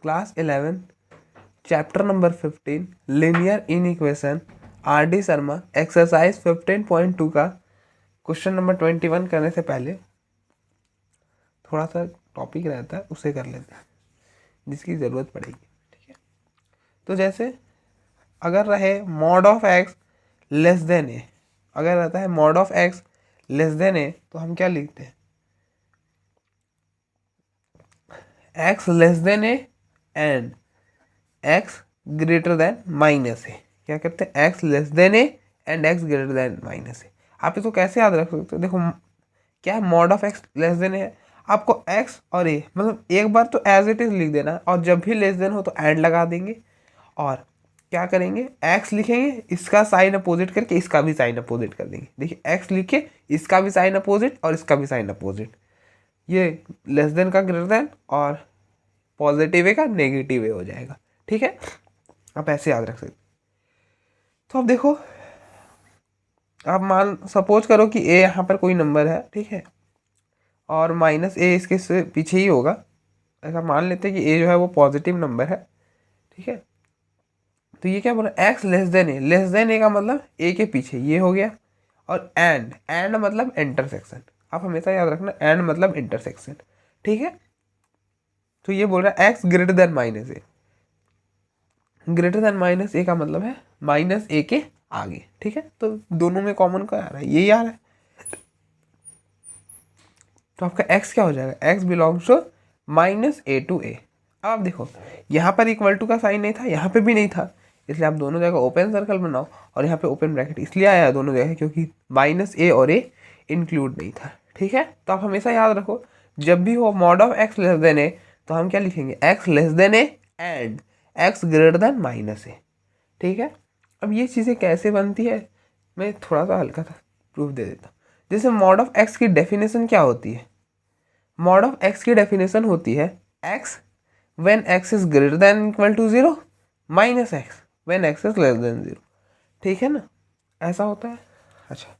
Class 11 chapter number 15 linear in equation RD Sharma exercise 15.2 का question number 21 करने से पहले थोड़ा सा टॉपिक रहता है उसे कर लेते हैं जिसकी ज़रूरत पड़ेगी। ठीक है, तो जैसे अगर रहे mod of x less than a, अगर रहता है mod of x less than a तो हम क्या लिखते हैं, x less than a and x greater than minus a. क्या करते हैं, x less than a and x greater than minus a. आप इसको कैसे याद रख सकते हो, देखो क्या है, mod of x less than a है, आपको एक्स और ए मतलब एक बार तो एज इट इज लिख देना और जब भी लेस देन हो तो एंड लगा देंगे और क्या करेंगे, एक्स लिखेंगे, इसका साइन अपोजिट करके इसका भी साइन अपोजिट कर देंगे। देखिए एक्स लिखे, इसका भी साइन अपोजिट और इसका भी साइन अपोजिट, ये लेस देन का ग्रेटर देन और पॉजिटिव ए का नेगेटिव ए हो जाएगा। ठीक है, आप ऐसे याद रख सकते। तो अब देखो, आप मान सपोज करो कि ए यहाँ पर कोई नंबर है, ठीक है, और माइनस ए इसके से पीछे ही होगा। ऐसा मान लेते हैं कि ए जो है वो पॉजिटिव नंबर है। ठीक है, तो ये क्या बोला, x less than A, less than a का मतलब ए के पीछे ये हो गया, और एंड मतलब इंटरसेक्शन। आप हमेशा याद रखना, एंड मतलब इंटरसेक्शन। ठीक है, तो ये बोल रहा है एक्स ग्रेटर देन माइनस ए, ग्रेटर देन माइनस ए का मतलब है माइनस ए के आगे। ठीक है, तो दोनों में कॉमन क्या आ रहा है, यही आ रहा है, तो आपका x क्या हो जाएगा, x belongs to minus a to a. अब आप देखो यहाँ पर इक्वल टू का साइन नहीं था, यहाँ पे भी नहीं था, इसलिए आप दोनों जगह ओपन सर्कल बनाओ और यहाँ पे ओपन ब्रैकेट इसलिए आया है दोनों जगह क्योंकि माइनस ए और ए इंक्लूड नहीं था। ठीक है, तो आप हमेशा याद रखो जब भी हो mod of x less than a तो हम क्या लिखेंगे, x less than a and x greater than minus a. ठीक है, अब ये चीज़ें कैसे बनती है मैं थोड़ा सा हल्का सा प्रूफ दे देता हूँ। जैसे मॉड ऑफ एक्स की डेफिनेशन क्या होती है, मॉड ऑफ एक्स की डेफिनेशन होती है x when x is greater than equal to 0 minus x when x is less than 0। ठीक है ना, ऐसा होता है। अच्छा,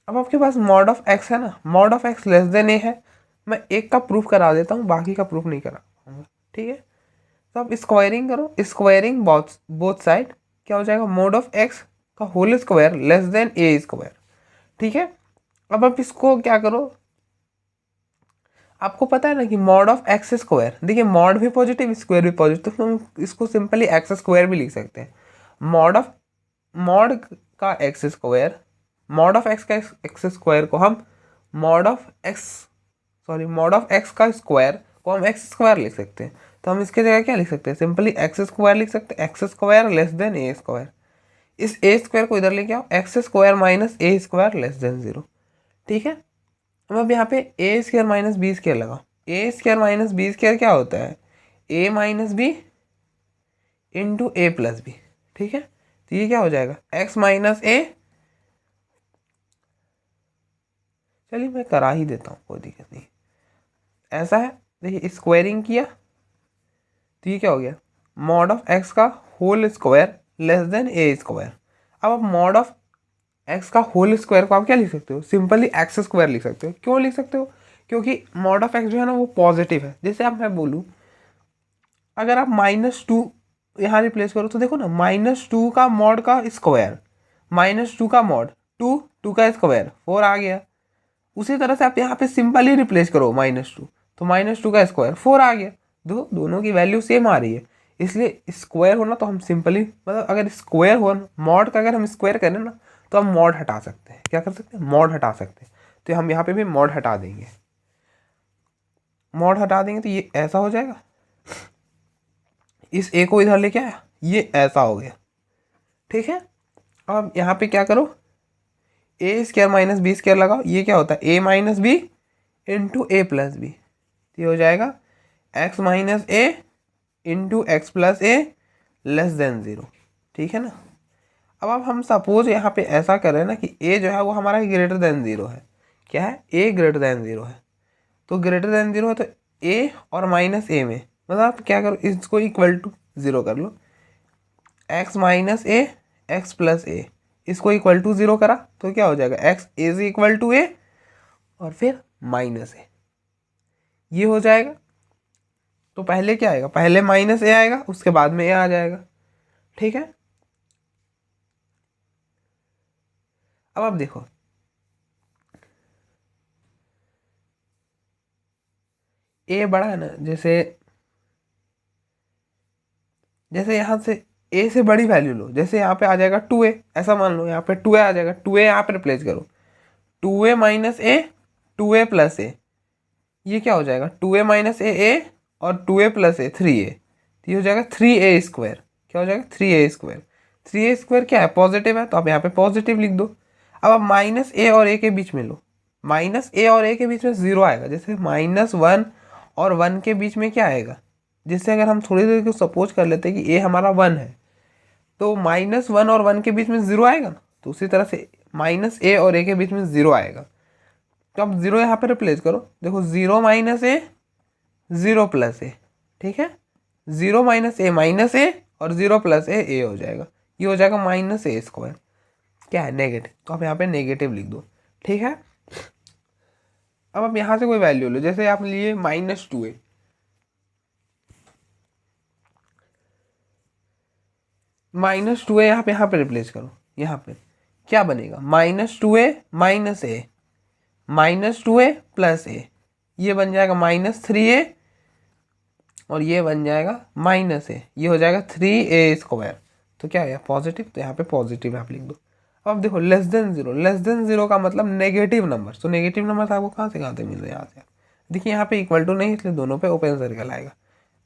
अब आपके पास मॉड ऑफ एक्स है ना, mod of x less than a है, मैं एक का प्रूफ करा देता हूँ, बाकी का प्रूफ नहीं करा पाऊंगा। ठीक है, तो आप स्क्वायरिंग करो, स्क्वायरिंग बोथ साइड क्या हो जाएगा, मॉड ऑफ एक्स का होल स्क्वायर लेस देन ए स्क्वायर। ठीक है, अब आप इसको क्या करो, आपको पता है ना कि मॉड ऑफ एक्स स्क्वायर, देखिए मॉड भी पॉजिटिव स्क्वायर भी पॉजिटिव, तो हम इसको सिंपली एक्स स्क्वायर भी लिख सकते हैं। मॉड का x square, mod of x का एक्स स्क्वायर को हम मॉड ऑफ एक्स का स्क्वायर को हम एक्स स्क्वायर लिख सकते हैं। तो हम इसके जगह क्या लिख सकते हैं, सिंपली एक्स स्क्वायर लिख सकते हैं, एक्स स्क्वायर लेस देन ए स्क्वायर। इस ए स्क्वायर को इधर लेके आओ, x square minus a square less than 0। ठीक है, अब यहाँ पे ए स्क्वायर माइनस बी स्क्वायर लगाओ, ए स्क्वायर माइनस बी स्क्वायर क्या होता है, a minus b into a plus b. ठीक है, तो ये क्या हो जाएगा, एक्स माइनस ए, चलिए मैं करा ही देता हूँ, कोई दिक्कत नहीं। ऐसा है, देखिए स्क्वायरिंग किया तो ये क्या हो गया, मॉड ऑफ एक्स का होल स्क्वायर लेस देन ए स्क्वायर। अब आप मॉड ऑफ एक्स का होल स्क्वायर को आप क्या लिख सकते हो, सिंपली एक्स स्क्वायर लिख सकते हो। क्यों लिख सकते हो, क्योंकि मॉड ऑफ एक्स जो है ना वो पॉजिटिव है। जैसे आप मैं बोलूँ, अगर आप -2 यहाँ रिप्लेस करो तो देखो ना, -2 का मॉड का स्क्वायर, -2 का मॉड 2 का स्क्वायर 4 आ गया। उसी तरह से आप यहाँ पे सिंपली रिप्लेस करो -2, तो -2 का स्क्वायर 4 आ गया। दोनों की वैल्यू सेम आ रही है, इसलिए स्क्वायर होना तो हम सिंपली मतलब अगर स्क्वायर हो मॉड का, अगर हम स्क्वायर करें ना तो हम मॉड हटा सकते हैं। क्या कर सकते हैं, मॉड हटा सकते हैं। तो हम यहाँ पे भी मॉड हटा देंगे, मॉड हटा देंगे तो ये ऐसा हो जाएगा, इस ए को इधर लेके आया, ये ऐसा हो गया। ठीक है, अब यहाँ पे क्या करो, ए स्क्वायर माइनस बी स्क्वायर लगाओ, ये क्या होता है, a minus b into a plus B, ये हो जाएगा x minus a into x plus A less than 0। ठीक है ना, अब हम सपोज यहाँ पे ऐसा करें ना कि ए जो है वो हमारा ग्रेटर देन 0 है। क्या है, ए ग्रेटर देन 0 है, तो ग्रेटर देन 0 है तो ए और माइनस ए में मतलब आप क्या करो, इसको इक्वल टू 0 कर लो, एक्स माइनस ए एक्स प्लस ए, इसको इक्वल टू 0 करा तो क्या हो जाएगा, x is equal to a और फिर माइनस ए, ये हो जाएगा। तो पहले क्या आएगा, पहले माइनस ए आएगा, उसके बाद में ए आ जाएगा। ठीक है, अब आप देखो ए बड़ा है ना, जैसे जैसे यहाँ से ए से बड़ी वैल्यू लो, जैसे यहाँ पे आ जाएगा 2a, ऐसा मान लो यहाँ पे 2a आ जाएगा, 2a यहाँ पे रिप्लेस करो, 2a minus A, 2a plus a, ये क्या हो जाएगा 2a माइनस ए और 2a प्लस ए 3a, तो ये हो जाएगा 3a स्क्वायर। क्या हो जाएगा 3a स्क्वायर। 3a स्क्वायर क्या है, पॉजिटिव है, तो आप यहाँ पे पॉजिटिव लिख दो। अब आप माइनस ए और ए के बीच में लो, माइनस ए और ए के बीच में जीरो आएगा, जैसे -1 और 1 के बीच में क्या आएगा, जिससे अगर हम थोड़ी देर को सपोज कर लेते हैं कि ए हमारा 1 है, तो -1 और 1 के बीच में जीरो आएगा ना, तो उसी तरह से माइनस ए और ए के बीच में जीरो आएगा। तो आप जीरो यहाँ पे रिप्लेस करो, देखो 0 माइनस ए 0 प्लस ए, ठीक है, 0 माइनस ए और 0 प्लस ए हो जाएगा, ये हो जाएगा -a स्क्वायर, क्या है नेगेटिव, तो आप यहाँ पे नेगेटिव लिख दो। ठीक है, अब आप यहाँ से कोई वैल्यू लो, जैसे आप लिए -2a, -2a यहाँ पे रिप्लेस करो, यहाँ पे क्या बनेगा -2a minus A -2a plus a, ये बन जाएगा -3a और ये बन जाएगा -a, ये हो जाएगा 3a स्क्वायर, तो क्या है पॉजिटिव, तो यहाँ पे पॉजिटिव आप लिख दो। अब देखो लेस देन जीरो का मतलब नेगेटिव नंबर, तो नेगेटिव नंबर आपको कहाँ से मिल रहे हैं, यहाँ से। देखिए यहाँ पे इक्वल टू नहीं, इसलिए दोनों पे ओपन सर्कल आएगा,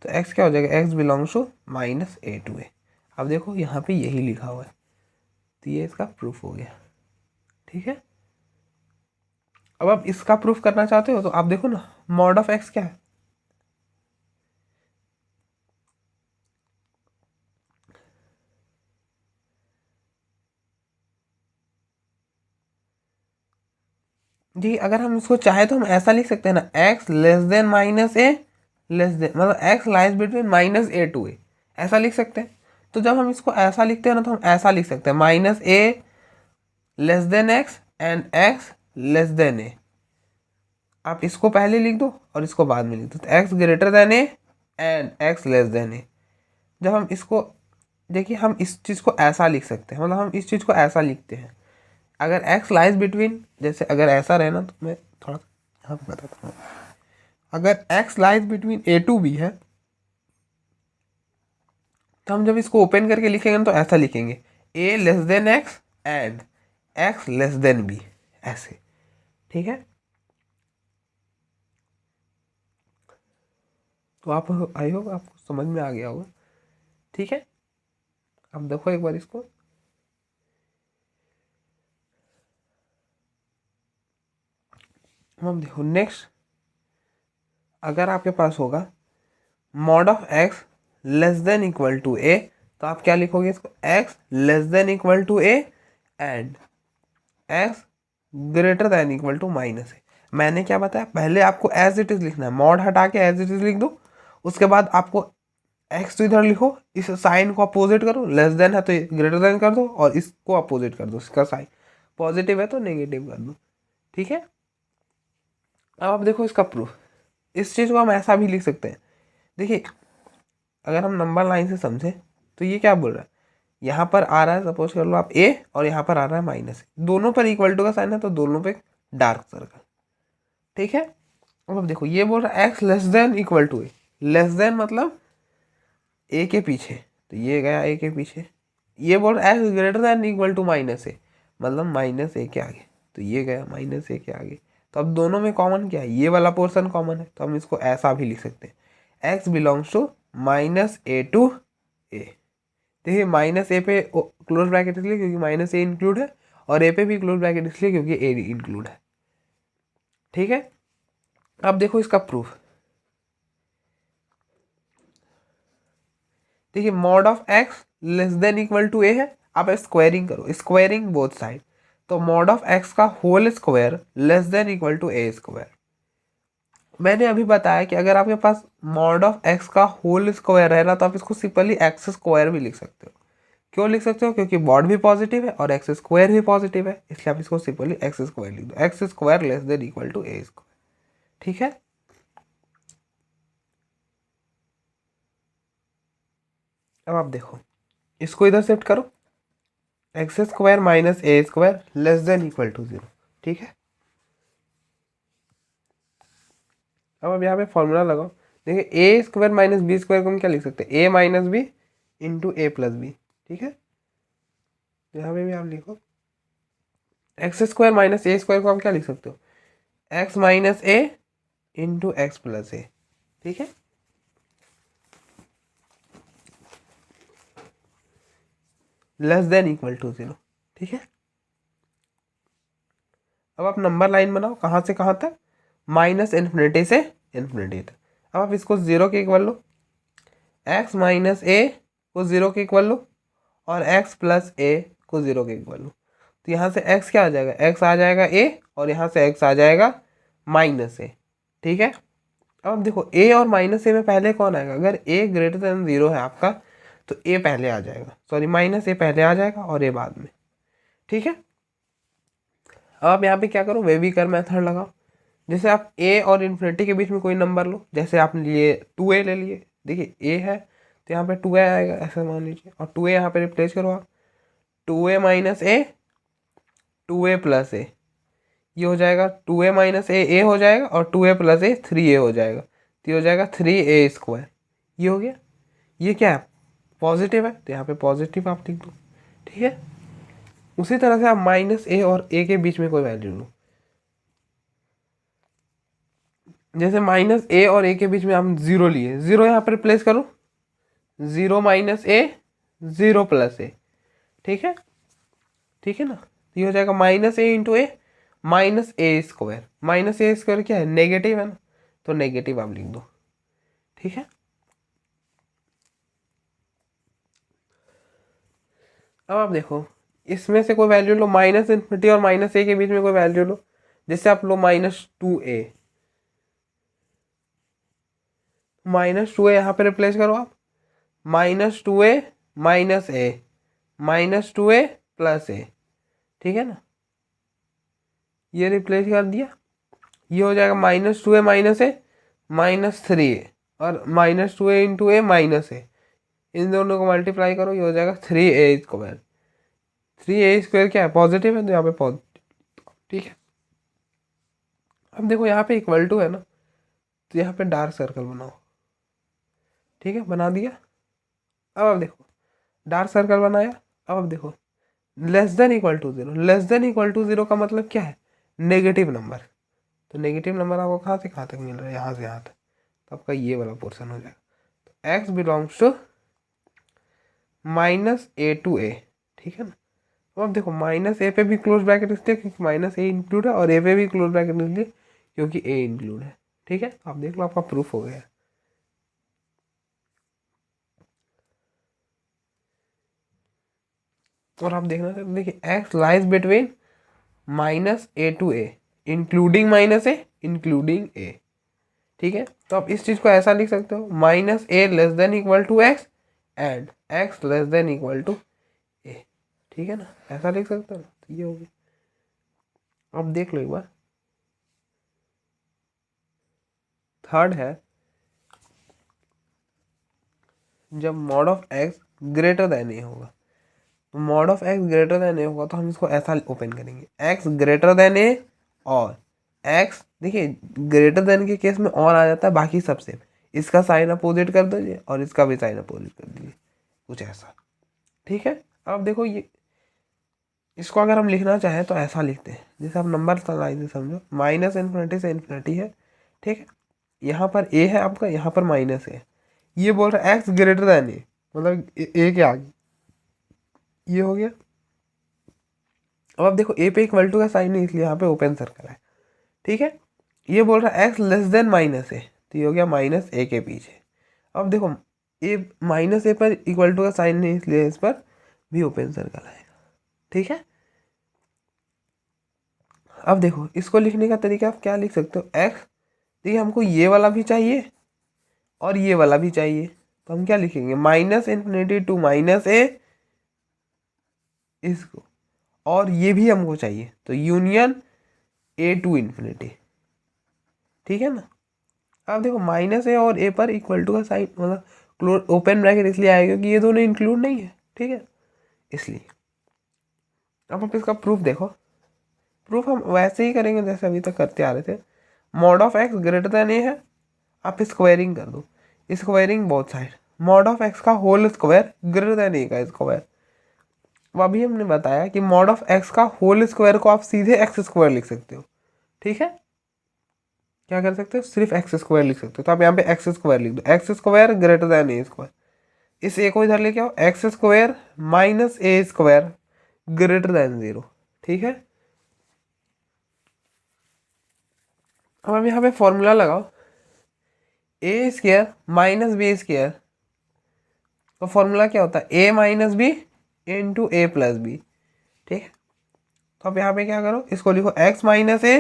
तो x क्या हो जाएगा, x belongs to -a to a। अब देखो यहाँ पे यही लिखा हुआ है, तो ये इसका प्रूफ हो गया। ठीक है, अब आप इसका प्रूफ करना चाहते हो तो आप देखो ना, मॉड ऑफ x क्या है, जी अगर हम इसको चाहे तो हम ऐसा लिख सकते हैं ना, x less then -a less than, मतलब x lies between -a to a, ऐसा लिख सकते हैं। तो जब हम इसको ऐसा लिखते हैं ना, तो हम ऐसा लिख सकते हैं -a less then x and x less then a, आप इसको पहले लिख दो और इसको बाद में लिख दो, तो x greater then a and x less then a। जब हम इसको देखिए, हम इस चीज़ को ऐसा लिख सकते हैं, मतलब हम इस चीज़ को ऐसा लिखते हैं, अगर x लाइज बिटवीन, जैसे अगर ऐसा रहे ना, तो मैं थोड़ा यहाँ पे बताता हूँ, अगर x lies between a to b है, तो हम जब इसको ओपन करके लिखेंगे ना, तो ऐसा लिखेंगे a less then x and x less then b, ऐसे। ठीक है, तो आप आई होप आपको समझ में आ गया होगा। ठीक है, अब देखो एक बार इसको, अब देखो नेक्स्ट, अगर आपके पास होगा mod of x less than equal to a, तो आप क्या लिखोगे इसको, x less than equal to a and x greater than equal to -a। मैंने क्या बताया, पहले आपको एज इट इज लिखना है, मॉड हटा के एज इट इज लिख दो, उसके बाद आपको x तो इधर लिखो, इस साइन को अपोजिट करो, लेस देन है तो ग्रेटर देन कर दो, और इसको अपोजिट कर दो, इसका साइन पॉजिटिव है तो नेगेटिव कर दो। ठीक है, अब आप देखो इसका प्रूफ, इस चीज़ को हम ऐसा भी लिख सकते हैं। देखिए अगर हम नंबर लाइन से समझे, तो ये क्या बोल रहा है, यहाँ पर आ रहा है, सपोज कर लो आप a, और यहाँ पर आ रहा है -a, दोनों पर इक्वल टू का साइन है, तो दोनों पे डार्क सर्कल। ठीक है, अब देखो ये बोल रहा है x less than equal to a, less than मतलब a के पीछे, तो ये गया a के पीछे, ये बोल रहा है x greater than equal to -a, मतलब -a के आगे, तो ये गया -a के आगे। तो अब दोनों में कॉमन क्या है, ये वाला पोर्शन कॉमन है, तो हम इसको ऐसा भी लिख सकते हैं, x belongs to -a to a। देखिए -a पे क्लोज ब्रैकेट इसलिए क्योंकि -a इंक्लूड है, और a पे भी क्लोज ब्रैकेट इसलिए क्योंकि a इंक्लूड है। ठीक है, अब देखो इसका प्रूफ, देखिए mod of x less than equal to a है, आप स्क्वायरिंग करो, स्क्वायरिंग बोथ साइड, तो मॉड ऑफ x का whole square less than equal to a square. मैंने अभी बताया कि अगर आपके पास मॉड ऑफ x का होल स्क्वायर है ना, तो आप इसको सिंपली x स्क्वायर भी लिख सकते हो। क्यों लिख सकते हो, क्योंकि मॉड भी पॉजिटिव है और x स्क्वायर भी पॉजिटिव है, इसलिए आप इसको सिंपली x स्क्वायर लिख दो, x square less than equal to a square. ठीक है, अब आप देखो, इसको इधर शिफ्ट करो, x square minus a square less than equal to 0, ठीक है। अब यहाँ पे फॉर्मूला लगाओ, देखिए a square minus b square को हम क्या लिख सकते हैं, a minus b into a plus b, ठीक है। यहाँ पे भी आप लिखो x square minus a square को हम क्या लिख सकते हो, x minus a into x plus ए, ठीक है। लेस देन इक्वल टू 0, ठीक है। अब आप नंबर लाइन बनाओ, कहाँ से कहाँ तक, माइनस इन्फिनिटी से इन्फिनिटी तक। अब आप इसको 0 के इक्वल लो, एक्स माइनस ए को 0 के इक्वल लो और एक्स प्लस ए को 0 के इक्वल लो। तो यहाँ से x क्या आ जाएगा, x आ जाएगा a और यहाँ से x आ जाएगा माइनस ए, ठीक है। अब देखो a और माइनस ए में पहले कौन आएगा, अगर a ग्रेटर देन 0 है आपका तो a पहले आ जाएगा, सॉरी माइनस ए पहले आ जाएगा और a बाद में, ठीक है। अब आप यहाँ पे क्या करो, वेविकर मेथड लगाओ। जैसे आप a और इन्फिनिटी के बीच में कोई नंबर लो, जैसे आपने लिए 2a ले लिए, देखिए a है तो यहाँ पे 2a आएगा ऐसा मान लीजिए, और 2a यहाँ पे रिप्लेस करो आप, 2a minus A 2a plus a, ये हो जाएगा 2a माइनस ए हो जाएगा और 2a प्लस ए 3a हो जाएगा, तो ये हो जाएगा 3a स्क्वायर, ये हो गया। ये क्या है, पॉजिटिव है तो यहाँ पे पॉजिटिव आप लिख दो, ठीक है। उसी तरह से आप माइनस ए और ए के बीच में कोई वैल्यू लो, जैसे माइनस ए और ए के बीच में हम 0 लिए, 0 यहाँ पर रिप्लेस करो, 0 माइनस ए 0 प्लस ए, ठीक है, ठीक है ना। ये हो जाएगा minus a into A minus a square, minus a square क्या है, नेगेटिव है ना, तो नेगेटिव आप लिख दो, ठीक है। अब आप देखो, इसमें से कोई वैल्यू लो, माइनस इन्फिनिटी और माइनस ए के बीच में कोई वैल्यू लो, जैसे आप लो -2a, -2a यहाँ पे रिप्लेस करो आप, -2a माइनस ए -2a प्लस ए, ठीक है ना, ये रिप्लेस कर दिया, ये हो जाएगा -2a माइनस ए -3a और -2a इंटू ए माइनस ए, इन दोनों को मल्टीप्लाई करो, ये हो जाएगा 3a स्क्वायर, 3a स्क्वायर क्या है, पॉजिटिव है तो यहाँ पे पॉजिटिव, ठीक है। अब देखो यहाँ पे इक्वल टू है ना, तो यहाँ पे डार्क सर्कल बनाओ, ठीक है, बना दिया। अब देखो डार्क सर्कल बनाया, अब देखो less than equal to 0, less than equal to 0 का मतलब क्या है, नेगेटिव नंबर, तो नेगेटिव नंबर आपको कहाँ से कहाँ तक मिल रहा है, यहाँ से यहाँ तक, तो आपका ये वाला पोर्शन हो जाएगा, तो x belongs to -a to a, ठीक है ना। तो अब देखो माइनस ए पे भी क्लोज ब्रैकेट इसलिए क्योंकि माइनस ए इंक्लूड है और ए पे भी क्लोज ब्रैकेट इसलिए क्योंकि ए इंक्लूड है, ठीक है। तो आप देख लो आपका प्रूफ हो गया। और आप देखना चाहते देखिए x lies between -a to a including minus A including ए, ठीक है। तो आप इस चीज़ को ऐसा लिख सकते हो, -a less than equal to x and x less than equal to a, ठीक है ना, ऐसा लिख सकते हो ना, तो ये हो गया। अब देख लो एक बार, थर्ड है जब mod of x greater than a होगा, तो mod of x greater than a होगा तो हम इसको ऐसा ओपन करेंगे, x ग्रेटर देन ए और x, देखिए ग्रेटर देन के केस में और आ जाता है, बाकी सबसे इसका साइन अपोजिट कर दीजिए और इसका भी साइन अपोजिट कर दीजिए, कुछ ऐसा, ठीक है। अब देखो ये इसको अगर हम लिखना चाहें तो ऐसा लिखते हैं, जैसे आप नंबर लाइन समझो, माइनस इन्फिनिटी से इन्फिनिटी है, ठीक है, यहाँ पर ए है आपका, यहाँ पर माइनस है, ये बोल रहा है एक्स ग्रेटर देन ए, मतलब ए के आगे, ये हो गया। अब आप देखो ए पे इक्वल टू का साइन नहीं इसलिए यहाँ पे ओपन सर्कल है, ठीक है। ये बोल रहा है x less then minus a, तो ये हो गया माइनस ए के पीछे। अब देखो ए माइनस ए पर इक्वल टू का साइन नहीं इसलिए इस पर भी ओपन सर्कल आएगा, ठीक है। अब देखो इसको लिखने का तरीका आप क्या लिख सकते हो, एक्स, देखिए हमको ये वाला भी चाहिए और ये वाला भी चाहिए, तो हम क्या लिखेंगे, माइनस इन्फिनिटी टू माइनस ए इसको, और ये भी हमको चाहिए तो यूनियन ए टू इन्फिनिटी, ठीक है ना। अब देखो माइनस ए और ए पर इक्वल टू का साइन मतलब ओपन ब्रैकेट इसलिए आएगा क्योंकि ये दोनों इंक्लूड नहीं है, ठीक है, इसलिए। अब आप इसका प्रूफ देखो। प्रूफ हम वैसे ही करेंगे जैसे अभी तक करते आ रहे थे। Mod of x greater than a है, आप स्क्वायरिंग कर दो, squaring both side, mod of x का whole square greater than a का स्क्वायर। अब अभी हमने बताया कि मॉड ऑफ एक्स का होल स्क्वायर को आप सीधे एक्स स्क्वायर लिख सकते हो, ठीक है। क्या कर सकते हो, सिर्फ एक्स स्क्वायर लिख सकते हो, तो आप यहाँ पे एक्स स्क्वायर लिख दो, एक्स स्क्वायर ग्रेटर देन ए स्क्वायर। इस ए को इधर लेके आओ, x square minus a square greater then 0, ठीक है। अब हम यहाँ पे फॉर्मूला लगाओ, ए स्क्वायर माइनस बी स्क्वायर, तो फॉर्मूला क्या होता है, a minus b into a plus b, ठीक है। तो अब यहाँ पे क्या करो, इसको लिखो x minus a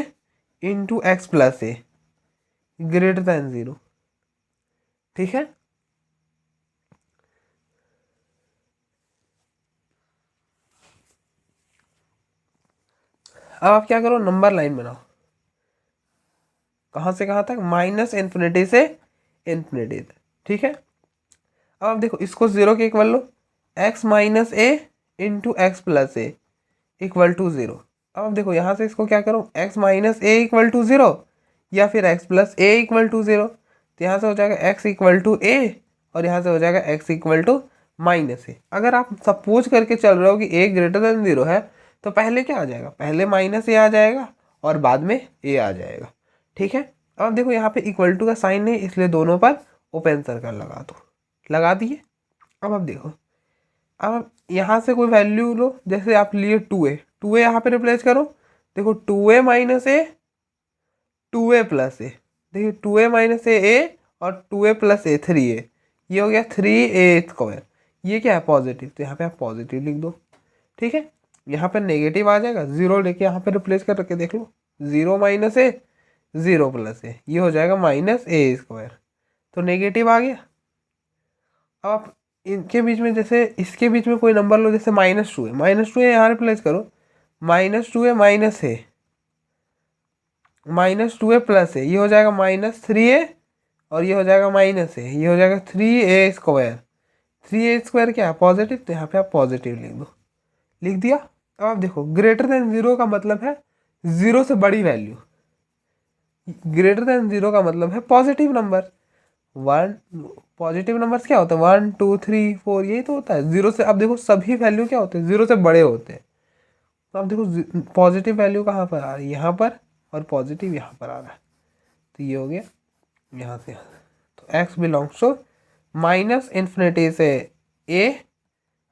into x plus a greater then 0, ठीक है। अब आप क्या करो, नंबर लाइन बनाओ, कहाँ से कहाँ तक, माइनस इन्फिनिटी से इन्फिनिटी तक, ठीक है। अब आप देखो इसको 0 के इक्वल लो, x minus a into x plus a equal to 0। अब आप देखो यहाँ से इसको क्या करो, x minus a equal to 0 या फिर x plus a equal to 0, तो यहाँ से हो जाएगा एक्स इक्वल टू ए और यहाँ से हो जाएगा एक्स इक्वल टू माइनस ए। अगर आप सपोज करके चल रहे हो कि ए ग्रेटर देन 0 है, तो पहले क्या आ जाएगा, पहले माइनस ए आ जाएगा और बाद में ए आ जाएगा, ठीक है। अब देखो यहाँ पे इक्वल टू का साइन है, इसलिए दोनों पर ओपन सर्कल लगा दो, लगा दिए। अब आप देखो, अब आप यहाँ से कोई वैल्यू लो, जैसे आप लिए 2a यहाँ पे रिप्लेस करो, देखो 2a माइनस ए 2a प्लस ए, देखिए 2a माइनस ए और 2a प्लस ए 3a, ये हो गया 3a स्क्वायर। ये क्या है, पॉजिटिव, तो यहाँ पे आप पॉजिटिव लिख दो, ठीक है। यहाँ पर नेगेटिव आ जाएगा, 0 लेके यहाँ पे रिप्लेस करके देख लो, 0 माइनस ए 0 प्लस ए, ये हो जाएगा माइनस ए स्क्वायर, तो नेगेटिव आ गया। अब आप इनके बीच में, जैसे इसके बीच में कोई नंबर लो, जैसे -2 है, -2 है यहाँ रिप्लेस करो, -2 है माइनस है, -2 प्लस है, ये हो जाएगा -3a और ये हो जाएगा माइनस है, ये हो जाएगा 3a स्क्वायर। 3a स्क्वायर क्या है, पॉजिटिव, तो यहाँ पे आप पॉजिटिव लिख दो, लिख दिया। अब आप देखो ग्रेटर देन 0 का मतलब है 0 से बड़ी वैल्यू, ग्रेटर देन 0 का मतलब है पॉजिटिव नंबर। 1 पॉजिटिव नंबर्स क्या होता है, 1 2 3 4, यही तो होता है। 0 से, अब देखो सभी वैल्यू क्या होते हैं, 0 से बड़े होते हैं। तो अब देखो पॉजिटिव वैल्यू कहाँ पर आ रही है, यहाँ पर, और पॉजिटिव यहाँ पर आ रहा है, तो ये हो गया यहाँ से। तो x belongs to minus infinity से a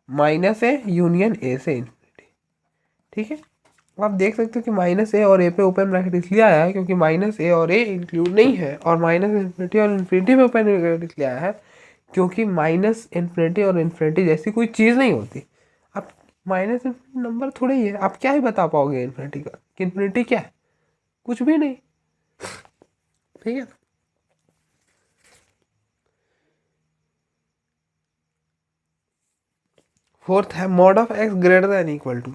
minus a union a से इन्फिनिटी, ठीक है। आप देख सकते हो कि माइनस ए और ए पे ओपन ब्रैकेट इसलिए आया है क्योंकि माइनस ए और ए इंक्लूड नहीं है, और माइनस इन्फिनिटी और इन्फिनिटी पे ओपन ब्रैकेट इसलिए आया है क्योंकि माइनस इन्फिनिटी और इन्फिनिटी जैसी कोई चीज़ नहीं होती। अब माइनस इन्फिनिटी नंबर थोड़े ही है, आप क्या ही बता पाओगे इन्फिनिटी का, कि इन्फिनिटी क्या है, कुछ भी नहीं, ठीक है। फोर्थ है mod of x greater than equal to,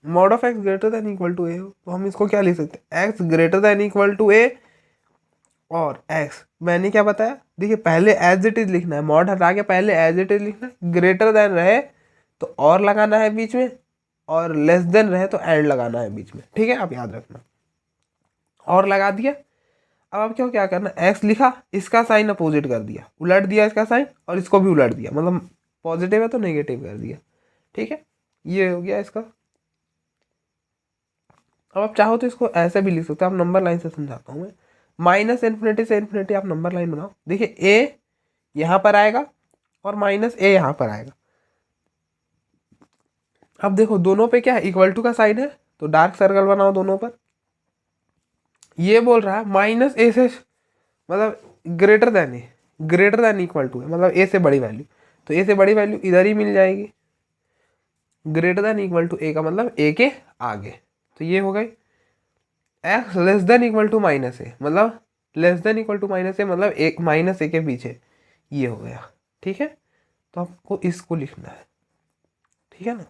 mod of x greater than equal to a, तो हम इसको क्या लिख सकते हैं, x greater than equal to a और एक्स, मैंने क्या बताया, देखिए पहले एज इट इज लिखना है, मॉड हटा के पहले एज इट इज लिखना है, ग्रेटर देन रहे तो और लगाना है बीच में, और लेस देन रहे तो एंड लगाना है बीच में, ठीक है, आप याद रखना। और लगा दिया। अब आप क्यों क्या करना, एक्स लिखा, इसका साइन अपोजिट कर दिया, उलट दिया इसका साइन, और इसको भी उलट दिया, मतलब पॉजिटिव है तो नेगेटिव कर दिया, ठीक है, ये हो गया इसका। अब आप चाहो तो इसको ऐसे भी लिख सकते हो, आप नंबर लाइन से समझाता हूँ मैं, माइनस इन्फिनिटी से इन्फिनिटी आप नंबर लाइन बनाओ, देखिए ए यहाँ पर आएगा और माइनस ए यहाँ पर आएगा। अब देखो दोनों पे क्या है, इक्वल टू का साइन है, तो डार्क सर्कल बनाओ दोनों पर। ये बोल रहा है माइनस ए से, मतलब greater than a, greater than equal to है, मतलब ए से बड़ी वैल्यू, तो ए से बड़ी वैल्यू इधर ही मिल जाएगी, greater than equal to a का मतलब ए के आगे, तो ये हो गई। X less than equal to minus a, मतलब less than equal to minus a, मतलब एक माइनस ए के पीछे, ये हो गया, ठीक है। तो आपको इसको लिखना है, ठीक है ना।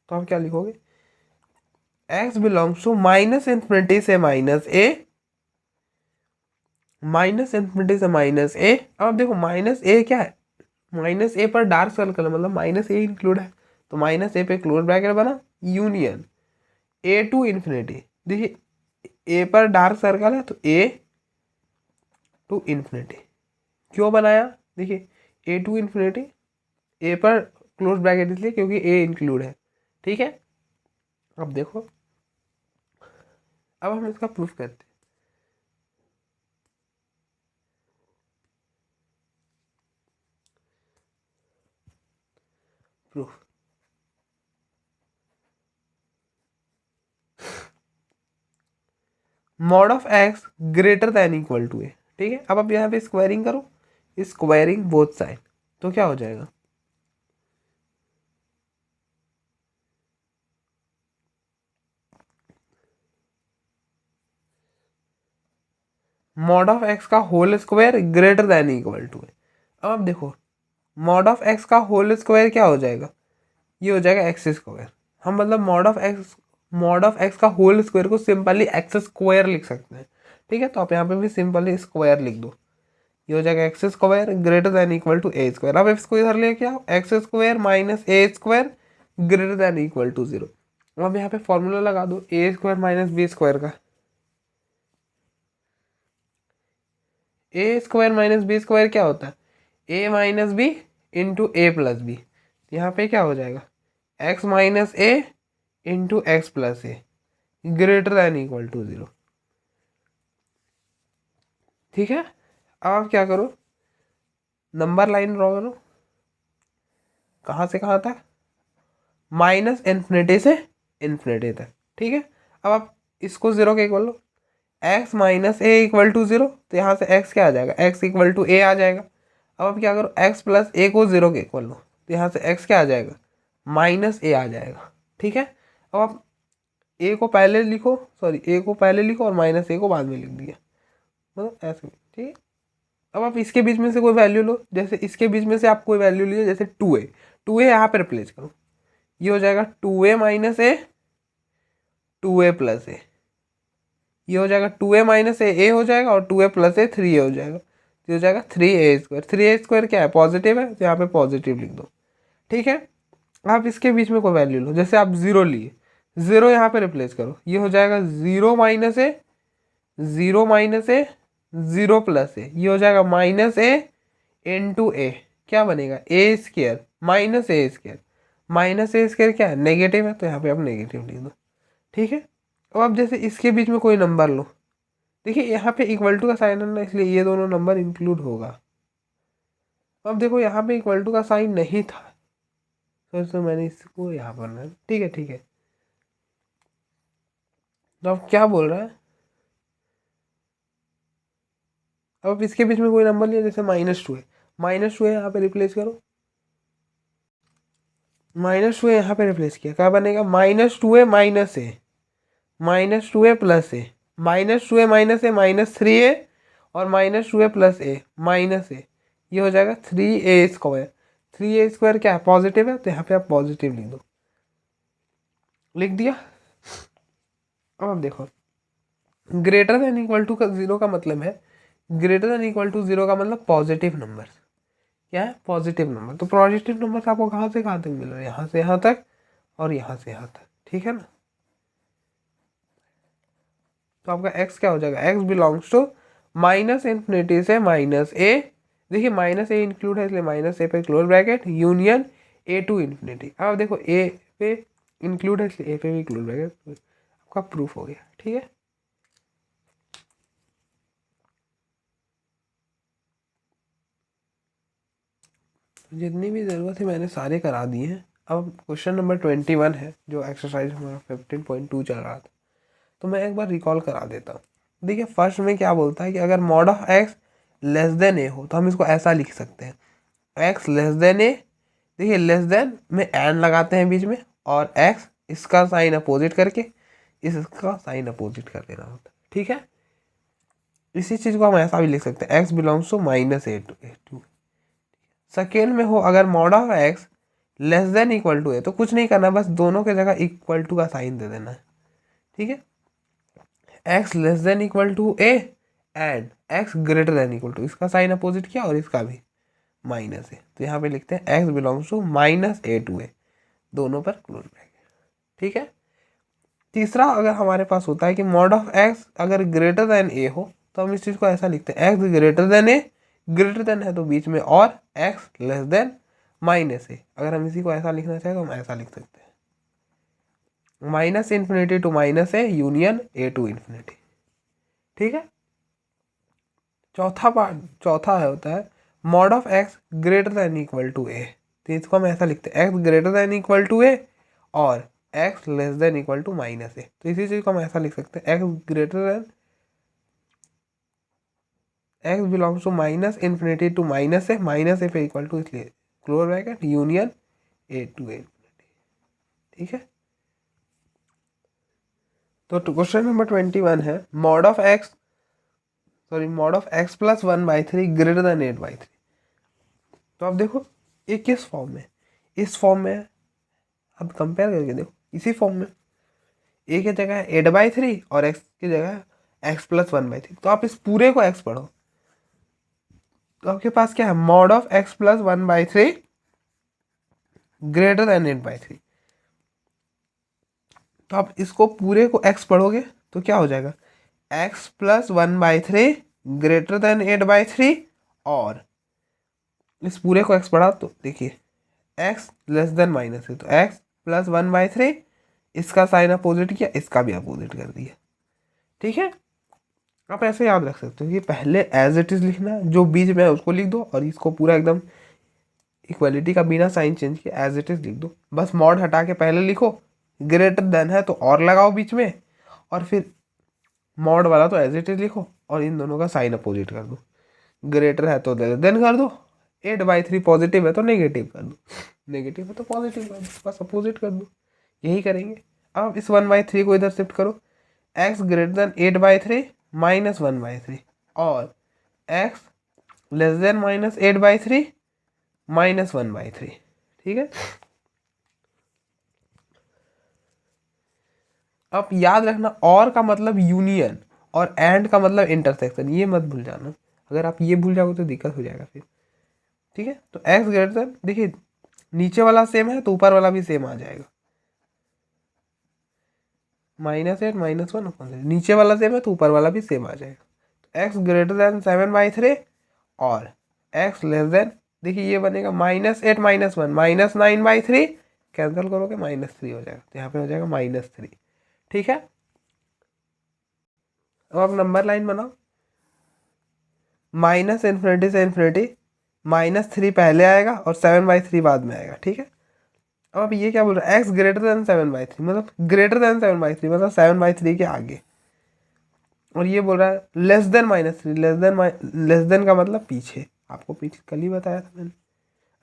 तो आप क्या लिखोगे, x belongs to minus infinity से माइनस ए माइनस इन्फिनिटी से माइनस ए। अब देखो माइनस ए क्या है, माइनस ए पर डार्क सर्कल मतलब माइनस ए इंक्लूड है, तो माइनस ए पे क्लोज ब्रैकेट बना यूनियन ए टू इन्फिनिटी। देखिए ए पर डार्क सर्कल है तो ए टू इन्फिनिटी क्यों बनाया, देखिए ए टू इन्फिनिटी, ए पर क्लोज ब्रैकेट इसलिए क्योंकि ए इंक्लूड है। ठीक है, अब देखो, अब हम इसका प्रूफ करते हैं। Proof, mod of x greater than equal to a. ठीक है, अब आप यहाँ पे स्क्वायरिंग करो, स्क्वायरिंग बोथ साइड, तो क्या हो जाएगा, मॉड ऑफ एक्स का whole square greater than equal to है। अब आप देखो मॉड ऑफ एक्स का होल स्क्वायर क्या हो जाएगा, ये हो जाएगा एक्स स्क्वायर। हम मतलब मॉड ऑफ एक्स का होल स्क्वायर को सिंपली एक्स स्क्वायर लिख सकते हैं। ठीक है, तो आप यहाँ पे भी सिंपली स्क्वायर लिख दो, ये हो जाएगा x square greater than equal to a square. अब इसको इधर लेके आओ, x square minus a square greater than equal to zero. अब यहाँ पे फॉर्मूला लगा दो a square minus b square का, a square minus b square क्या होता है, a minus b into a plus b. यहाँ पे क्या हो जाएगा, x minus a into x plus a greater than equal to zero. ठीक है, अब आप क्या करो, नंबर लाइन ड्रॉ करो, कहाँ से कहाँ तक, माइनस इन्फिनिटी से इन्फिनिटी तक। ठीक है, अब आप इसको जीरो के इक्वल लो, x minus a equal to zero, तो यहाँ से एक्स क्या आ जाएगा, एक्स इक्वल टू ए आ जाएगा। अब आप क्या करो, एक्स प्लस ए को जीरो के इक्वल लो, तो यहाँ से एक्स क्या आ जाएगा, माइनस ए आ जाएगा। ठीक है, अब आप ए को पहले लिखो, सॉरी ए को पहले लिखो और माइनस ए को बाद में लिख दिया, मतलब ऐसे। ठीक है, अब आप इसके बीच में से कोई वैल्यू लो, जैसे इसके बीच में से आप कोई वैल्यू लिए, जैसे टू ए यहाँ पे रिप्लेस करो, ये हो जाएगा two a minus a to a plus a, ये हो जाएगा टू ए माइनस ए हो जाएगा, और two a plus a three a हो जाएगा, ये हो जाएगा three a square. Three a square क्या है, पॉजिटिव है, तो यहाँ पे पॉजिटिव लिख दो। ठीक है, आप इसके बीच में कोई वैल्यू लो, जैसे आप जीरो लिए, जीरो यहाँ पे रिप्लेस करो, ये हो जाएगा zero minus A zero minus A zero plus a, ये हो जाएगा माइनस ए इंटू ए, क्या बनेगा ए square minus a square. Minus a square क्या है, नेगेटिव है, तो यहाँ पे आप नेगेटिव लिख दो। ठीक है, अब आप जैसे इसके बीच में कोई नंबर लो, देखिए यहाँ पे इक्वल टू का साइन है ना, इसलिए ये दोनों नंबर इंक्लूड होगा। अब देखो यहाँ पे इक्वल टू का साइन नहीं था, तो मैंने इसको यहाँ पर, ठीक है ठीक है, तो अब क्या बोल रहा है, अब इसके बीच में कोई नंबर लिया, जैसे माइनस टू है, माइनस टू है यहाँ पे रिप्लेस करो, माइनस टू है यहाँ पे रिप्लेस किया, क्या बनेगा, माइनस टू है minus a minus two a plus A, minus two a minus a minus three ए, और minus two a plus A minus ए, ये हो जाएगा three a square. Three a square क्या है, पॉजिटिव है, तो यहाँ पे आप पॉजिटिव लिख दो, लिख दिया। अब आप देखो ग्रेटर देन इक्वल टू का जीरो का मतलब है, greater than equal to zero का मतलब पॉजिटिव नंबर, क्या है, पॉजिटिव नंबर। तो पॉजिटिव नंबर आपको कहाँ से कहाँ तक मिल रहा है, यहाँ से यहाँ तक और यहाँ से यहाँ तक। ठीक है ना, तो आपका x क्या हो जाएगा, x belongs to minus infinity से माइनस ए, देखिए माइनस ए इंक्लूड है इसलिए माइनस ए पे close bracket union a to infinity. अब देखो ए पे इंक्लूड है इसलिए ए पे भी क्लोज ब्रैकेट, आपका प्रूफ हो गया। ठीक है, जितनी भी ज़रूरत है मैंने सारे करा दिए हैं। अब क्वेश्चन नंबर 21 है, जो एक्सरसाइज हमारा 15.2 चल रहा था, तो मैं एक बार रिकॉल करा देता हूँ। देखिए फर्स्ट में क्या बोलता है कि अगर mod of x less than a हो, तो हम इसको ऐसा लिख सकते हैं, एक्स लेस देन ए, देखिए लेस देन में एन लगाते हैं बीच में, और एक्स इसका साइन अपोजिट करके इसका साइन अपोजिट कर देना होता है। ठीक है, इसी चीज़ को हम ऐसा भी लिख सकते हैं, x belongs to minus a to. Second में हो अगर mod of x less than equal to a, तो कुछ नहीं करना, बस दोनों के जगह इक्वल टू का साइन दे देना है। ठीक है, x less than equal to a and x greater than equal to, इसका साइन अपोजिट किया और इसका भी माइनस है, तो यहाँ पे लिखते हैं x belongs to minus a to a, दोनों पर क्लोज ब्रैकेट। ठीक है। तीसरा अगर हमारे पास होता है कि मॉड ऑफ एक्स अगर ग्रेटर देन ए हो, तो हम इस चीज़ को ऐसा लिखते हैं x greater than a, greater then है तो बीच में और, एक्स लेस देन माइनस ए। अगर हम इसी को ऐसा लिखना चाहें तो हम ऐसा लिख सकते हैं minus infinity to minus a union a to infinity. ठीक है। चौथा होता है mod of x greater than equal to a, तो इसको हम ऐसा लिखते हैं x greater than equal to a और x less than equal to minus a. तो इसी चीज़ को हम ऐसा लिख सकते हैं x greater than, x belongs to minus infinity to minus a पे इक्वल टू, इसलिए close bracket union a to a infinity. ठीक है। तो क्वेश्चन नंबर 21 है mod of x plus 1/3 greater than 8/3। तो अब देखो ये किस फॉर्म में, इस फॉर्म में, अब कंपेयर करके देखो इसी फॉर्म में ए की जगह है 8/3 और एक्स की जगह है एक्स प्लस 1/3। तो आप इस पूरे को एक्स पढ़ो, तो आपके पास क्या है mod of x plus 1/3 greater than 8/3। तो आप इसको पूरे को एक्स पढ़ोगे तो क्या हो जाएगा एक्स प्लस 1/3 ग्रेटर देन 8/3, और इस पूरे को एक्स पढ़ा तो देखिए एक्स लेस देन माइनस है, तो एक्स प्लस 1/3, इसका साइन अपोजिट किया, इसका भी अपोजिट कर दिया। ठीक है। आप ऐसे याद रख सकते हो कि पहले एज इट इज़ लिखना, जो बीच में है उसको लिख दो और इसको पूरा एकदम इक्वलिटी का बिना साइन चेंज किए एज इट इज़ लिख दो। बस मॉड हटा के पहले लिखो, ग्रेटर देन है तो और लगाओ बीच में, और फिर मॉड वाला तो एज इट इज़ लिखो और इन दोनों का साइन अपोजिट कर दो। ग्रेटर है तो देन कर दो, 8/3 पॉजिटिव है तो नेगेटिव कर दो, नेगेटिव है तो पॉजिटिव कर दो, बस अपोजिट कर दो। यही करेंगे। अब इस 1/3 को इधर शिफ्ट करो, एक्स ग्रेटर देन 8/3 माइनस 1/3 और x less then minus 8/3 minus 1/3। ठीक है। अब याद रखना और का मतलब यूनियन और एंड का मतलब इंटरसेक्शन, ये मत भूल जाना। अगर आप ये भूल जाओगे तो दिक्कत हो जाएगा फिर। ठीक है। तो एक्स ग्रेटर देन, देखिए नीचे वाला सेम है तो ऊपर वाला भी सेम आ जाएगा, -8 -1, नीचे वाला सेम है तो ऊपर वाला भी सेम आ जाएगा। तो एक्स ग्रेटर देन 7/3 और एक्स लेस देन, देखिए ये बनेगा -8 -1 -9/3, कैंसिल करोगे -3 हो जाएगा, तो यहाँ पे हो जाएगा -3। ठीक है। अब आप नंबर लाइन बनाओ, माइनस इन्फिनिटी से इन्फिनिटी, -3 पहले आएगा और 7/3 बाद में आएगा। ठीक है। अब ये क्या बोल रहा है एक्स ग्रेटर देन 7/3, मतलब ग्रेटर देन 7/3 मतलब 7/3 के आगे, और ये बोल रहा है लेस देन -3, लेस देन का मतलब पीछे, आपको पीछे कल ही बताया था मैंने।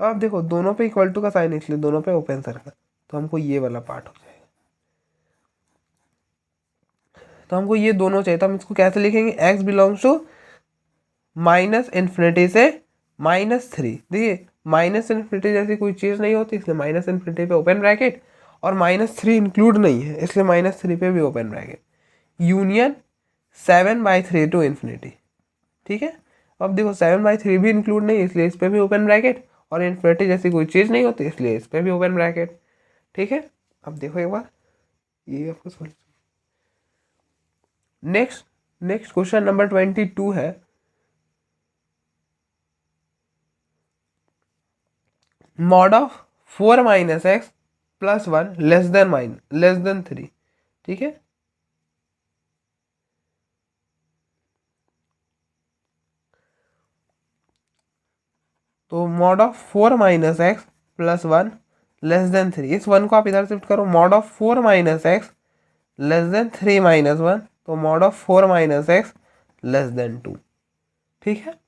अब आप देखो दोनों पे इक्वल टू का साइन, इसलिए दोनों पे ओपन सर्कल, तो हमको ये वाला पार्ट हो जाएगा। तो हमको ये दोनों चाहिए, तो हम इसको कैसे लिखेंगे x belongs to minus infinity से -3। देखिए माइनस इन्फिनिटी जैसी कोई चीज़ नहीं होती, इसलिए माइनस इन्फिनिटी पे ओपन ब्रैकेट, और -3 इंक्लूड नहीं है इसलिए -3 पे भी open bracket, union 7/3 to infinity. ठीक है। अब देखो 7/3 भी इंक्लूड नहीं इसलिए इस पर भी ओपन ब्रैकेट, और इन्फिनिटी जैसी कोई चीज़ नहीं होती इसलिए इस पर भी ओपन ब्रैकेट। ठीक है। अब देखो एक बार ये आपको सॉल्व। नेक्स्ट क्वेश्चन नंबर 22 है mod of 4 - x + 1 less than 3। ठीक है। तो mod of 4 - x + 1 less than 3, इस 1 को आप इधर शिफ्ट करो, mod of 4 - x less then 3 - 1, तो mod of 4 - x less than 2। ठीक है।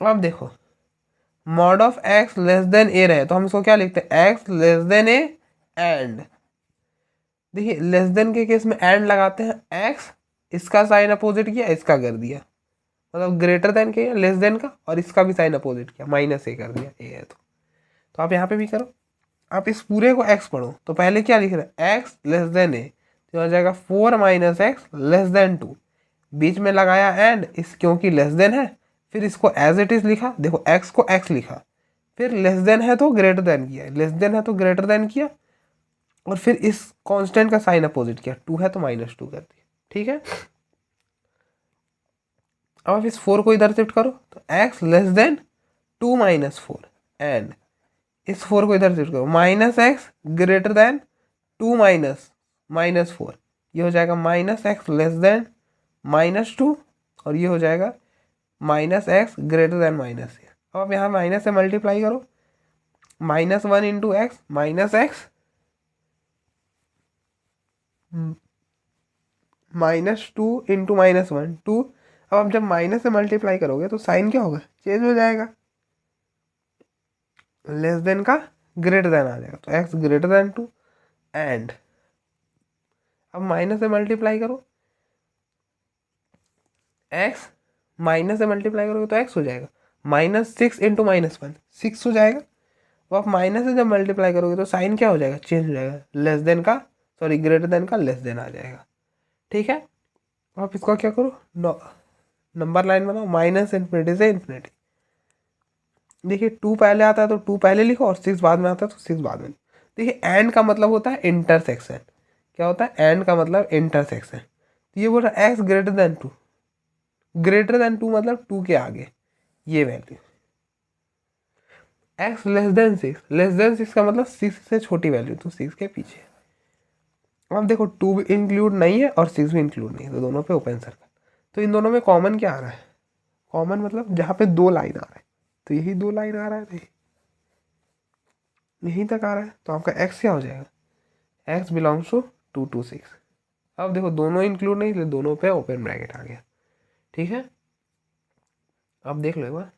अब देखो mod of x less then a रहे तो हम इसको क्या लिखते हैं x less then a and, देखिए लेस देन के केस में एंड लगाते हैं, x इसका साइन अपोजिट किया, इसका कर दिया, मतलब ग्रेटर देन के लेस देन का, और इसका भी साइन अपोजिट किया, -a कर दिया, a है तो आप यहाँ पे भी करो। आप इस पूरे को x पढ़ो, तो पहले क्या लिख रहे हैं x लेस देन a, तो हो जाएगा 4 - x लेस देन 2, बीच में लगाया एंड, इस क्योंकि लेस देन है, फिर इसको एज इट इज लिखा, देखो एक्स को एक्स लिखा, फिर लेस देन है तो ग्रेटर देन किया, लेस देन है तो ग्रेटर देन किया, और फिर इस कांस्टेंट का साइन अपोजिट किया, 2 है तो -2 कर दिया। ठीक है, अब आप इस 4 को इधर शिफ्ट करो तो x less than 2 minus 4, and इस 4 को इधर शिफ्ट करो -x ग्रेटर देन 2 माइनस 4, ये हो जाएगा -x लेस देन -2, और ये हो जाएगा -x ग्रेटर देन -6। अब आप यहाँ माइनस से मल्टीप्लाई करो, -1 इंटू एक्स -x -2 इंटू -1 2। अब आप जब माइनस से मल्टीप्लाई करोगे तो साइन क्या होगा, चेंज हो जाएगा, लेस देन का ग्रेटर देन आ जाएगा, तो x ग्रेटर देन 2, एंड अब माइनस से मल्टीप्लाई करो, x माइनस से मल्टीप्लाई करोगे तो x हो जाएगा -6 इंटू -1 6 हो जाएगा। अब आप माइनस से जब मल्टीप्लाई करोगे तो साइन क्या हो जाएगा, चेंज हो जाएगा, लेस देन का सॉरी ग्रेटर देन का लेस देन आ जाएगा। ठीक है, आप इसको क्या करो, नंबर लाइन बनाओ -∞ से इन्फिनिटी। देखिए 2 पहले आता है तो 2 पहले लिखो, और 6 बाद में आता है तो 6 बाद में। देखिए एंड का मतलब होता है इंटरसेक्शन, क्या होता है एंड का मतलब इंटरसेक्शन, तो ये बोल रहा है x greater then 2, greater than 2 मतलब 2 के आगे ये value, x less then 6, less than 6 का मतलब 6 से छोटी वैल्यू, तो 6 के पीछे। अब देखो 2 भी इंक्लूड नहीं है और 6 भी इंक्लूड नहीं है, तो दोनों पे ओपन सर्कल, तो इन दोनों में कॉमन क्या आ रहा है, कॉमन मतलब जहाँ पे 2 लाइन आ रहा है, तो यही 2 लाइन आ रहा है, यहीं तक आ रहा है, तो आपका x क्या हो जाएगा, x बिलोंग्स टू 2 to 6। अब देखो दोनों इंक्लूड नहीं, इसलिए दोनों पे ओपन ब्रैकेट आ गया। ठीक है, अब देख लो एक बार,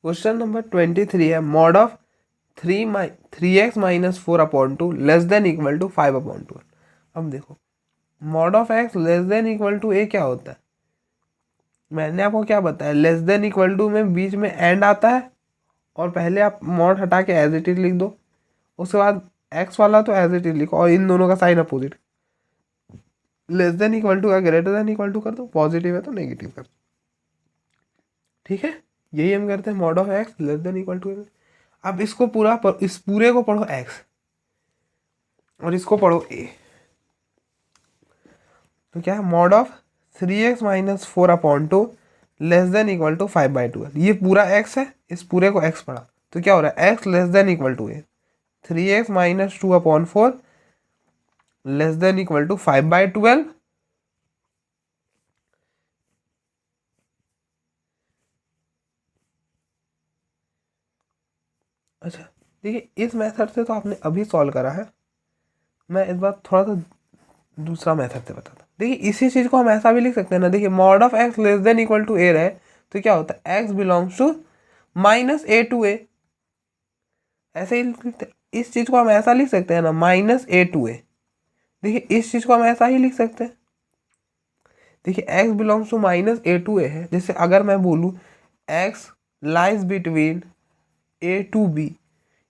क्वेश्चन नंबर 23 है, mod of 3x minus 4/2 less than equal to 5/2। अब देखो mod of x less than equal to a क्या होता है, मैंने आपको क्या बताया, लेस देन इक्वल टू में बीच में एंड आता है, और पहले आप मॉड हटा के एज इट इज लिख दो, उसके बाद x वाला तो एज इट इज लिखो, और इन दोनों का sign opposite, less than equal to का ग्रेटर देन इक्वल टू कर दो, पॉजिटिव है तो नेगेटिव कर दो। ठीक है, यही हम करते हैं, mod of x less than equal to. अब इसको इस पूरे को पढ़ो x, और इसको पढ़ो a, तो क्या है, mod of 3x minus 4/2 less than equal to 5/2। ये पूरा x है, इस पूरे को x पढ़ा, तो क्या हो रहा है, x less than equal to a, 3x minus 2/4 less than equal to 5/12। अच्छा देखिए इस मेथड से तो आपने अभी सॉल्व करा है, मैं इस बार थोड़ा सा दूसरा मेथड से बताता। देखिए इसी चीज़ को हम ऐसा भी लिख सकते हैं ना, देखिए mod of x less than equal to a रहे तो क्या होता है, x belongs to -a to a, ऐसे ही लिखते, इस चीज़ को हम ऐसा लिख सकते हैं ना, -a to a। देखिए इस चीज़ को हम ऐसा ही लिख सकते हैं, देखिए x belongs to -a to a है, जैसे अगर मैं बोलूँ x lies between a to b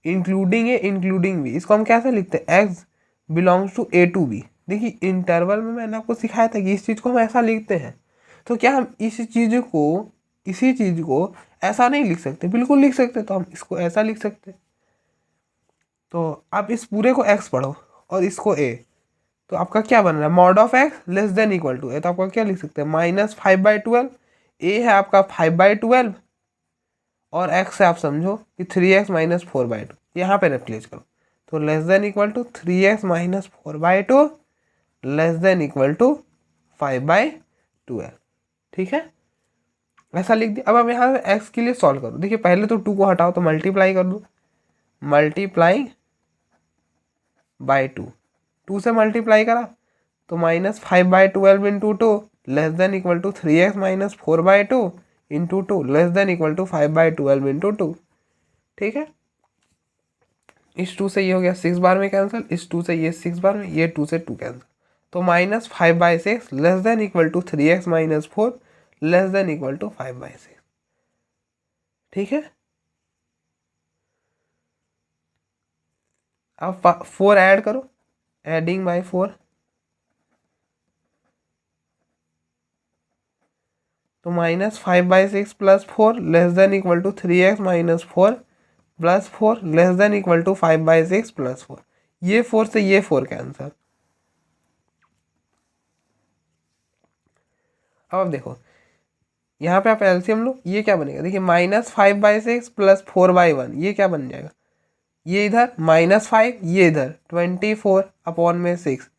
including a including b, इसको हम कैसे लिखते हैं, x belongs to a to b। देखिए इंटरवल में मैंने आपको सिखाया था कि इस चीज़ को हम ऐसा लिखते हैं, तो क्या हम इसी चीज़ को ऐसा नहीं लिख सकते, बिल्कुल लिख सकते, तो हम इसको ऐसा लिख सकते। तो आप इस पूरे को x पढ़ो और इसको a, तो आपका क्या बन रहा है, mod of x less than equal to a, तो आपका क्या लिख सकते हैं, -5/12, a है आपका 5/12, और x से आप समझो कि 3x माइनस 4/2, यहाँ पे रिप्लेस करो, तो less than equal to 3x minus 4/2 less than equal to 5/12। ठीक है, ऐसा लिख दिया। अब यहाँ पे x के लिए सॉल्व करो, देखिए पहले तो 2 को हटाओ तो मल्टीप्लाई कर दो, मल्टीप्लाई बाई 2 से मल्टीप्लाई करा तो -5/12 into 2 less than equal to 3x minus 4/2 into 2 less than equal to 5/12 into 2। ठीक है, इस 2 से ये हो गया 6 बार में कैंसिल, इस 2 से ये 6 बार में, ये 2 से 2 कैंसिल, तो -5/6 less than equal to 3x minus 4 less than equal to 5/6। ठीक है, अब 4 ऐड करो, एडिंग बाय 4, तो -5/6 + 4 <= 3x - 4 + 4 <= 5/6 + 4। ये 4 से ये 4 कैंसर। अब देखो यहाँ पे आप एलसीएम लो, ये क्या बनेगा, देखिए -5/6 + 4/1, ये क्या बन जाएगा, ये इधर -5, ये इधर 24/6,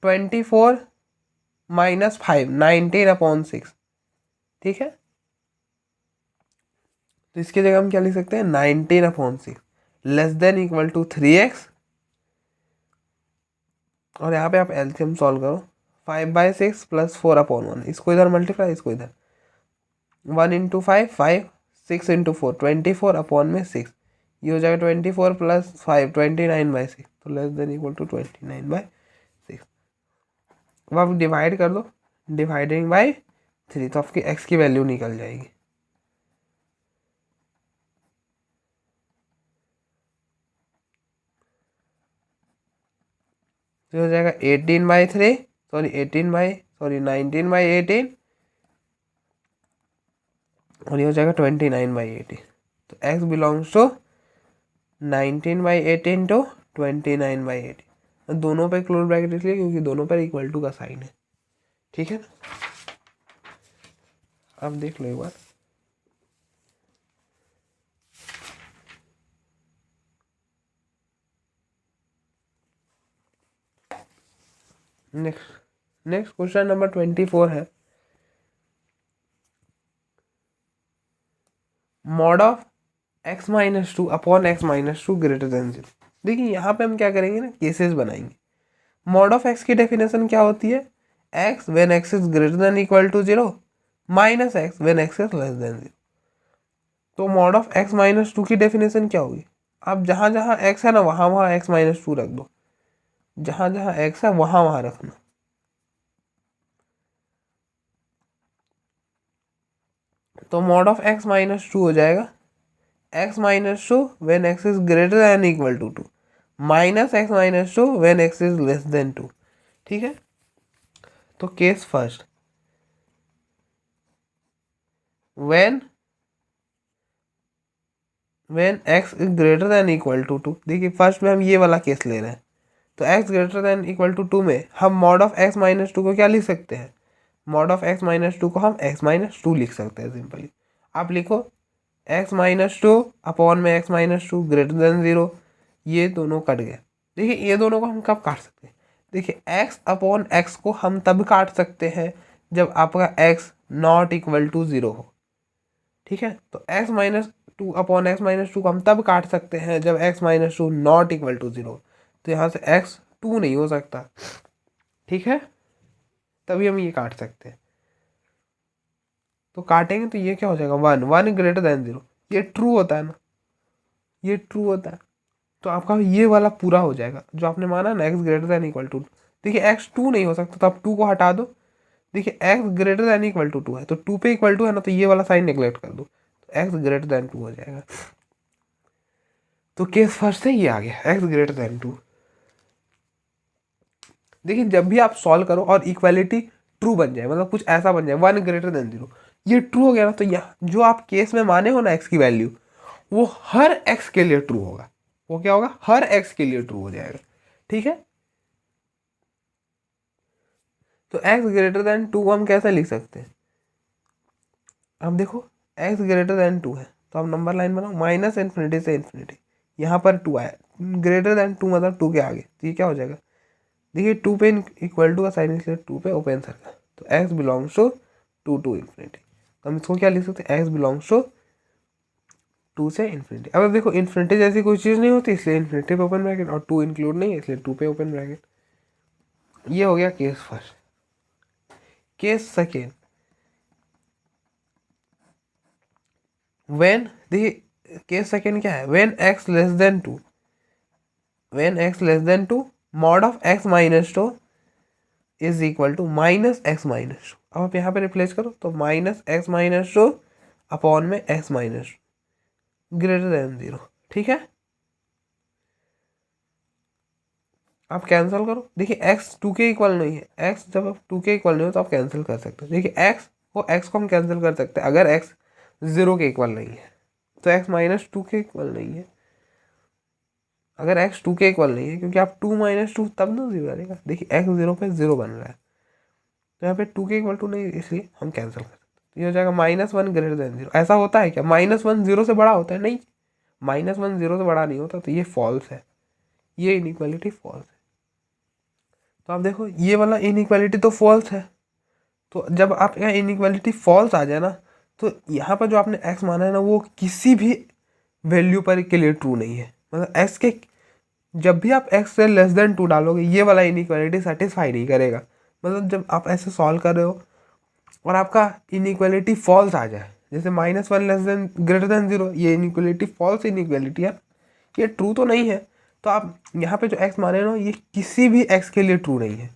24 - 5 19/6, ठीक है। तो इसकी जगह हम क्या लिख सकते हैं, 19/6 <= 3x, और यहाँ पे आप एलसीएम सॉल्व करो, 5/6 + 4/1, इसको इधर मल्टीप्लाई, इसको इधर 1 × 5 5, 6 × 4 24/6, ये हो जाएगा 24 + 5 29/6, तो <= 29/6। अब आप डिवाइड कर दो, डिवाइडिंग बाय 3, तो आपकी x की वैल्यू निकल जाएगी। तो हो जाएगा 18/3, सॉरी 19/18, और ये हो जाएगा 29/18। तो x बिलोंग्स टू 19/18 टू 29/18। दोनों पे क्लोज ब्रैकेट इसलिए क्योंकि दोनों पर इक्वल टू का साइन है, ठीक है ना। अब देख लो एक बार, नेक्स्ट क्वेश्चन नंबर 24 है, mod of x - 2 upon x - 2 greater than 0। देखिए यहाँ पे हम क्या करेंगे ना, केसेस बनाएंगे। मॉड ऑफ x की डेफिनेशन क्या होती है, x when x is greater than equal to 0 minus x when x is less than 0। तो मॉड ऑफ x - 2 की डेफिनेशन क्या होगी, आप जहाँ जहाँ x है ना वहाँ वहाँ x - 2 रख दो, जहाँ जहाँ x है वहाँ वहाँ रखना। तो मॉड ऑफ x - 2 हो जाएगा x - 2 when x is greater than equal to 2 minus x - 2 when x is less than 2, ठीक है। तो case first, when x is greater than equal to 2, देखिए फर्स्ट में हम ये वाला केस ले रहे हैं, तो x greater than equal to 2 में हम मॉड ऑफ x - 2 को क्या लिख सकते हैं, मॉड ऑफ x - 2 को हम x - 2 लिख सकते हैं सिंपली। आप लिखो x - 2 अपॉन में x - 2 ग्रेटर देन 0, ये दोनों कट गए। देखिए ये दोनों को हम कब काट सकते हैं, देखिए x अपॉन x को हम तब काट सकते हैं जब आपका x नॉट इक्वल टू 0 हो, ठीक है। तो x - 2 अपॉन x - 2 को हम तब काट सकते हैं जब x - 2 नॉट इक्वल टू 0। तो यहाँ से x 2 नहीं हो सकता, ठीक है, तभी हम ये काट सकते हैं। तो काटेंगे तो ये क्या हो जाएगा, 1 ग्रेटर देन 0, ये ट्रू होता है ना, ये ट्रू होता है। तो आपका ये वाला पूरा हो जाएगा जो आपने माना ना, x greater than equal to. देखिए x 2 नहीं हो सकता, तो आप 2 को हटा दो। देखिए x greater than equal to 2 है, तो 2 पे इक्वल टू है ना, तो ये वाला साइन नेग्लेक्ट कर दो, तो x ग्रेटर देन 2 हो जाएगा। तो केस फर्स्ट से ये आ गया x ग्रेटर देन 2। देखिए जब भी आप सॉल्व करो और इक्वालिटी ट्रू बन जाए, मतलब कुछ ऐसा बन जाए 1 ग्रेटर देन 0, ये ट्रू हो गया ना, तो यहाँ जो आप केस में माने हो ना x की वैल्यू, वो हर x के लिए ट्रू होगा। वो क्या होगा, हर x के लिए ट्रू हो जाएगा, ठीक है। तो x ग्रेटर देन 2 हम कैसे लिख सकते हैं, अब देखो x ग्रेटर देन 2 है, तो आप नंबर लाइन बनाओ -∞ से ∞, यहाँ पर 2 आया, ग्रेटर देन 2 मतलब 2 के आगे, तो ये क्या हो जाएगा, देखिए 2 पे इक्वल टू का साइन, इसलिए 2 पे ओपन सर्कल, तो x belongs to 2 to infinity. तो हम इसको क्या लिख सकते हैं, x बिलोंग्स टू 2 से इन्फिनिटी। अब देखो इन्फिनिटी जैसी कोई चीज़ नहीं होती, इसलिए इन्फिनिटी पे ओपन ब्रैकेट, और 2 इंक्लूड नहीं है इसलिए 2 पे ओपन ब्रैकेट। ये हो गया case first. Case second, when, देखिए केस सेकेंड क्या है, when x less than 2, when x less than 2 mod of x - 2 is equal to -x - 2। अब आप यहाँ पे रिप्लेस करो, तो -x - 2 अपॉन में x - 2 ग्रेटर देन 0, ठीक है। आप कैंसिल करो। देखिए एक्स 2 के इक्वल नहीं है, एक्स जब आप 2 के इक्वल नहीं हो तो आप कैंसिल कर सकते हो। देखिए एक्स को हम कैंसिल कर सकते हैं अगर एक्स 0 के इक्वल नहीं है, तो एक्स -2 के इक्वल नहीं है। अगर एक्स 2 के इक्वल नहीं है, क्योंकि आप 2 - 2 तब ना 0 आएगा। देखिए एक्स 0 पे 0 बन रहा है, तो यहाँ पे 2 के इक्वल टू नहीं, इसलिए हम कैंसिल कर सकते हैं। ये हो जाएगा -1 ग्रेटर देन 0। ऐसा होता है क्या? -1 0 से बड़ा होता है? नहीं, -1 0 से बड़ा नहीं होता, तो ये फॉल्स है, ये इनइक्वालिटी फॉल्स है। तो आप देखो ये वाला इनइक्वालिटी तो फॉल्स है। तो जब आप यहाँ इनइक्वालिटी फॉल्स आ जाए ना, तो यहाँ पर जो आपने एक्स माना है ना, वो किसी भी वैल्यू पर के लिए ट्रू नहीं है। मतलब एक्स के जब भी आप एक्स से लेस देन 2 डालोगे, ये वाला इनइक्वालिटी सेटिस्फाई नहीं करेगा। मतलब जब आप ऐसे सॉल्व कर रहे हो और आपका इनइक्वालिटी फॉल्स आ जाए, जैसे -1 लेस देन ग्रेटर देन 0, ये इनइक्वालिटी फॉल्स इनइक्वालिटी है, ये ट्रू तो नहीं है। तो आप यहाँ पे जो एक्स माने ना, ये किसी भी एक्स के लिए ट्रू नहीं है,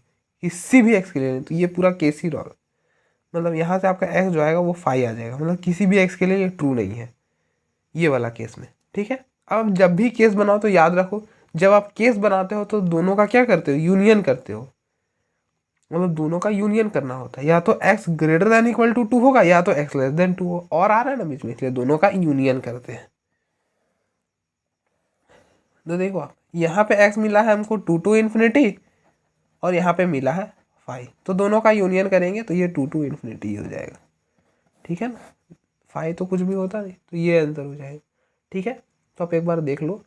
किसी भी एक्स के लिए नहीं। तो ये पूरा केस ही रॉन्ग, मतलब यहाँ से आपका एक्स जो आएगा वो 5 आ जाएगा, मतलब किसी भी एक्स के लिए ये ट्रू नहीं है, ये वाला केस में। ठीक है, अब जब भी केस बनाओ तो याद रखो, जब आप केस बनाते हो तो दोनों का क्या करते हो? यूनियन करते हो। मतलब दोनों का यूनियन करना होता है, या तो x greater than equal to 2 होगा, या तो एक्स लेस देन 2 हो, और आ रहा है ना बीच में, इसलिए दोनों का यूनियन करते हैं। तो देखो आप यहाँ पे एक्स मिला है हमको 2 to इन्फिनिटी, और यहाँ पे मिला है 5, तो दोनों का यूनियन करेंगे तो ये 2 to इन्फिनिटी हो जाएगा। ठीक है ना, 5 तो कुछ भी होता नहीं, तो ये आंसर हो जाएगा। ठीक है, तो आप एक बार देख लो।